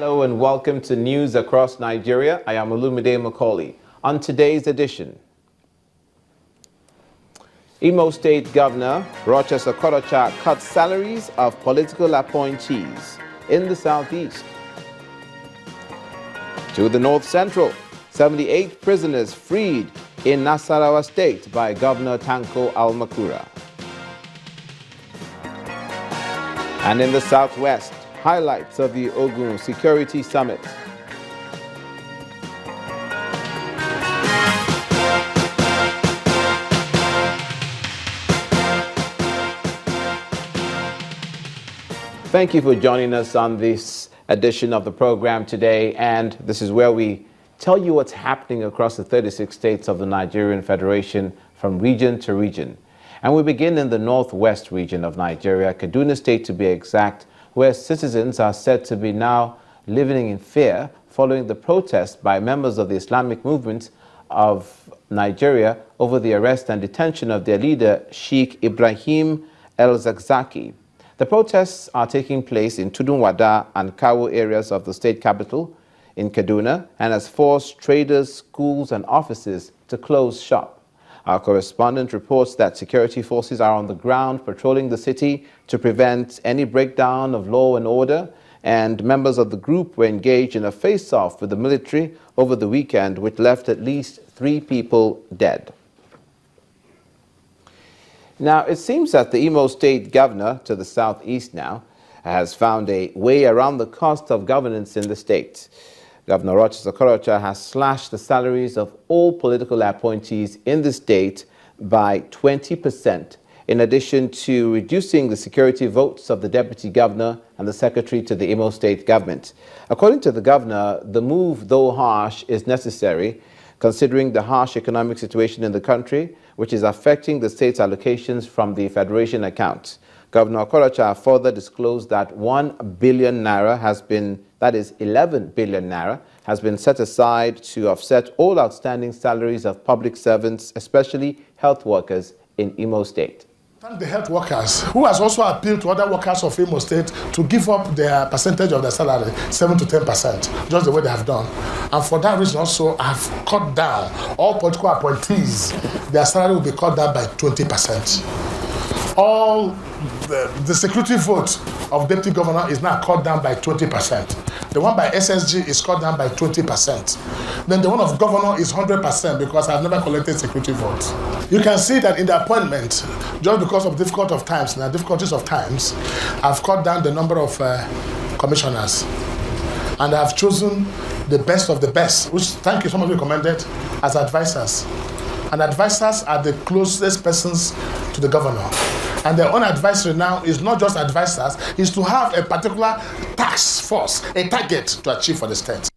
Hello and welcome to News Across Nigeria. I am Olumide Macaulay. On today's edition, Imo State Governor Rochester Okorocha cuts salaries of political appointees in the southeast. To the north central, 78 prisoners freed in Nasarawa State by Governor Tanko Almakura. And in the southwest, highlights of the Ogun Security Summit. Thank you for joining us on this edition of the program today, and this is where we tell you what's happening across the 36 states of the Nigerian Federation from region to region. And we begin in the northwest region of Nigeria, Kaduna State to be exact, where citizens are said to be now living in fear following the protest by members of the Islamic movement of Nigeria over the arrest and detention of their leader, Sheikh Ibrahim El-Zakzaki. The protests are taking place in Tudunwada and Kawo areas of the state capital in Kaduna and has forced traders, schools and offices to close shop. Our correspondent reports that security forces are on the ground patrolling the city to prevent any breakdown of law and order, and members of the group were engaged in a face-off with the military over the weekend, which left at least 3 people dead. Now, it seems that the Imo State governor to the southeast now has found a way around the cost of governance in the state. Governor Rochester Okorocha has slashed the salaries of all political appointees in the state by 20%, in addition to reducing the security votes of the deputy governor and the secretary to the Imo State government. According to the governor, the move, though harsh, is necessary, considering the harsh economic situation in the country, which is affecting the state's allocations from the Federation account. Governor Okorocha further disclosed that 1 billion naira has been, that is 11 billion naira, has been set aside to offset all outstanding salaries of public servants, especially health workers in Imo State. Thank the health workers, who has also appealed to other workers of Imo State to give up their percentage of their salary, 7 to 10%, just the way they have done. And for that reason also, I have cut down all political appointees. Their salary will be cut down by 20%. All the security vote of deputy governor is now cut down by 20%. The one by SSG is cut down by 20%. Then the one of governor is 100% because I've never collected security votes. You can see that in the appointment, just because of difficulties of times, I've cut down the number of commissioners. And I've chosen the best of the best, which, thank you, some of you recommended, as advisors. And advisors are the closest persons to the governor. And their own advisory now is not just advisors, is to have a particular task force, a target to achieve for the state.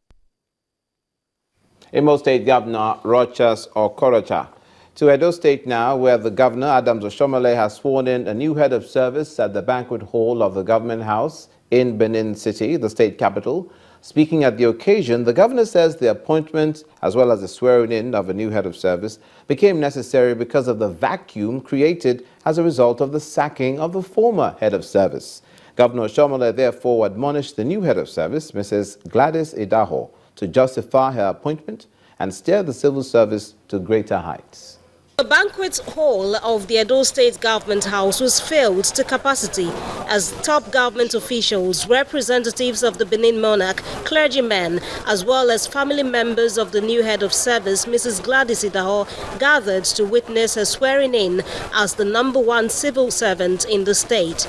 Imo State Governor Rochester Okorocha. To Edo State now, where the governor, Adams Oshomole, has sworn in a new head of service at the banquet hall of the government house in Benin City, the state capital. Speaking at the occasion, the governor says the appointment, as well as the swearing-in of a new head of service, became necessary because of the vacuum created as a result of the sacking of the former head of service. Governor Oshomole therefore admonished the new head of service, Mrs. Gladys Idaho, to justify her appointment and steer the civil service to greater heights. The banquet hall of the Edo State Government House was filled to capacity as top government officials, representatives of the Benin monarch, clergymen, as well as family members of the new head of service, Mrs. Gladys Idaho, gathered to witness her swearing in as the #1 civil servant in the state.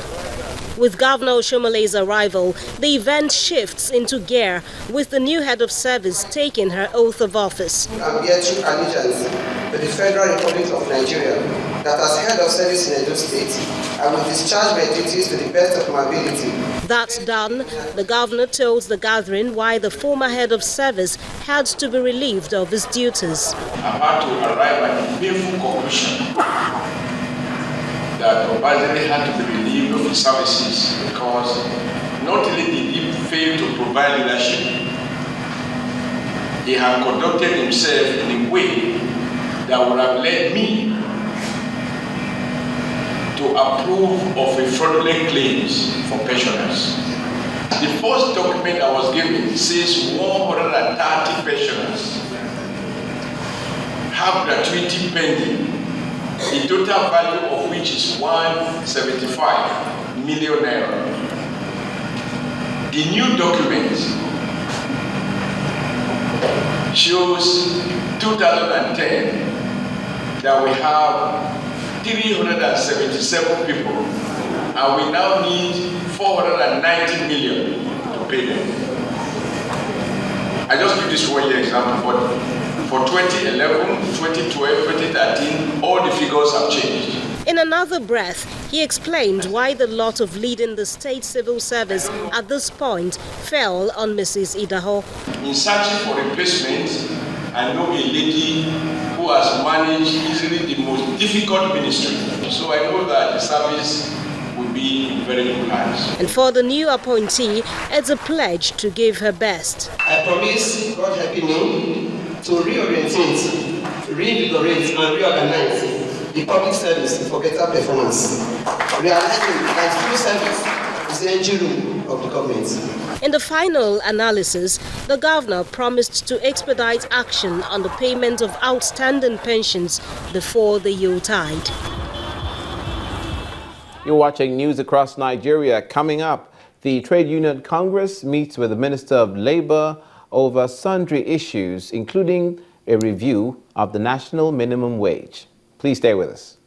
With Governor Oshomole's arrival, the event shifts into gear, with the new head of service taking her oath of office. I bear true allegiance to the Federal Republic of Nigeria, that as head of service in Edo State, I will discharge my duties to the best of my ability. That done, the governor told the gathering why the former head of service had to be relieved of his duties. I'm about to arrive at the painful conclusion that Obazere had to be relieved of his services because not only did he fail to provide leadership, he had conducted himself in a way that would have led me to approve of a fraudulent claims for pensioners. The first document I was given says 130 pensioners have gratuity pending, the total value of which is 175 million naira. The new document shows 2010 that we have 377 people, and we now need 490 million to pay them. I just give this 1 year example, but for 2011, 2012, 2013, all the figures have changed. In another breath, he explained why the lot of leading the state civil service at this point fell on Mrs. Idaho. In searching for replacement, I know a lady who has managed easily the most difficult ministry. So I know that the service will be in very good hands. And for the new appointee, it's a pledge to give her best. I promise, God helping me, to reorientate, reinvigorate, and reorganize the public service for better performance, realizing that civil service is the engine room of the government. In the final analysis, the governor promised to expedite action on the payment of outstanding pensions before the Yuletide. You're watching News Across Nigeria. Coming up, the Trade Union Congress meets with the Minister of Labor over sundry issues, including a review of the national minimum wage. Please stay with us.